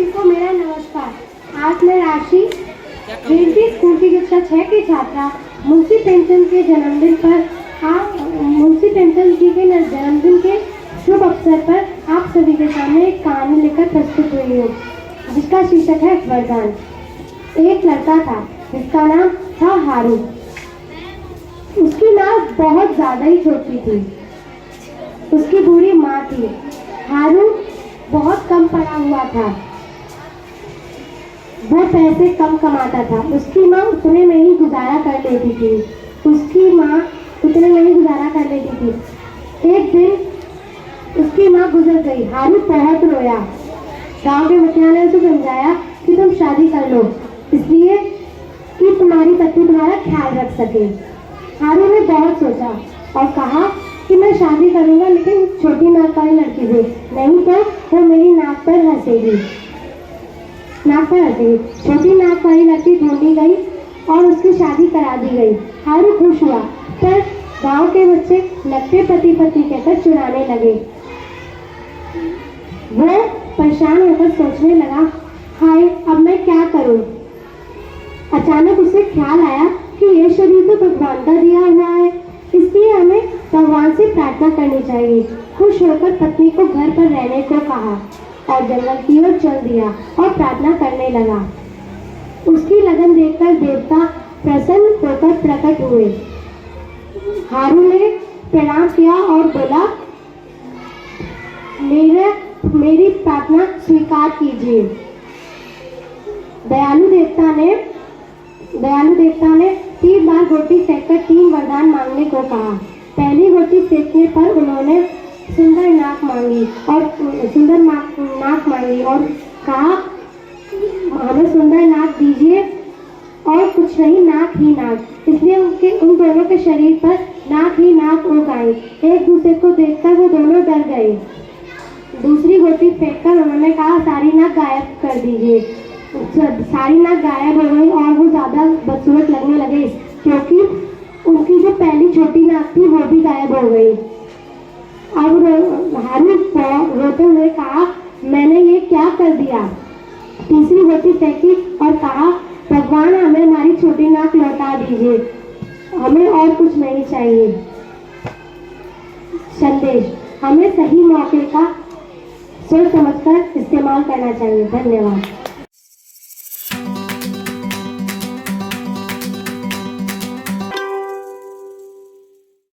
सभी को मेरा नमस्कार। आज मैं राशि जयंती स्कूल की कक्षा 6 की छात्रा मुंशी प्रेमचंद के जन्मदिन के शुभ अवसर पर आप सभी के सामने एक कहानी लेकर प्रस्तुत हुई हूँ, जिसका शीर्षक है वरदान। एक लड़का था जिसका नाम था हारू। उसकी नाक बहुत ज्यादा ही छोटी थी। उसकी बूढ़ी माँ थी। हारू बहुत कम पढ़ा हुआ था। वो पैसे कम कमाता था। उसकी माँ उतने में ही गुजारा कर लेती थी। एक दिन उसकी माँ गुजर गई। हारू बहुत रोया। गांव के मुखिया ने उसे समझाया कि तुम शादी कर लो, इसलिए कि तुम्हारी पत्नी तुम्हारा ख्याल रख सके। हारू ने बहुत सोचा और कहा कि मैं शादी करूंगा, लेकिन छोटी नाक वाली लड़की से, नहीं तो वो मेरी नाक पर हंसेगी। छोटी नाक वाली लड़की ढूंढी गई और उसकी शादी करा दी गई। हारू खुश हुआ, पर गांव के बच्चे लगते पति पत्नी कहकर चुराने लगे। वो परेशान होकर सोचने लगा, हाय अब मैं क्या करूं। अचानक उसे ख्याल आया कि ये शरीर तो भगवान का दिया हुआ है, इसलिए हमें भगवान से प्रार्थना करनी चाहिए। खुश होकर पत्नी को घर पर रहने को कहा और जंगल की ओर चल दिया और प्रार्थना करने लगा। उसकी लगन देखकर देवता प्रसन्न होकर प्रकट हुए। हारू ने प्रणाम किया और बोला, मेरी प्रार्थना स्वीकार कीजिए। दयालु देवता ने 3 बार गोटी फेंककर 3 वरदान मांगने को कहा। पहली गोटी फेंकने पर उन्होंने सुंदर नाक मांगी और कहा, हमें सुंदर नाक दीजिए और कुछ नहीं, नाक ही नाक। इसलिए उन दोनों के शरीर पर नाक ही नाक उग आई। एक दूसरे को देखकर वो दोनों डर गए। दूसरी गोटी फेंककर उन्होंने कहा, सारी नाक गायब कर दीजिए। सारी नाक गायब हो गई और वो ज्यादा बदसूरत लगने लगे, क्योंकि उनकी जो पहली छोटी नाक थी वो भी गायब हो गई। अब हारू रोते हुए कहा, मैंने ये क्या कर दिया। तीसरी गोटी फेंकी और कहा, भगवान हमें हमारी छोटी नाक लौटा दीजिए, हमें और कुछ नहीं चाहिए। संदेश, हमें सही मौके का सोच समझकर इस्तेमाल करना चाहिए। धन्यवाद।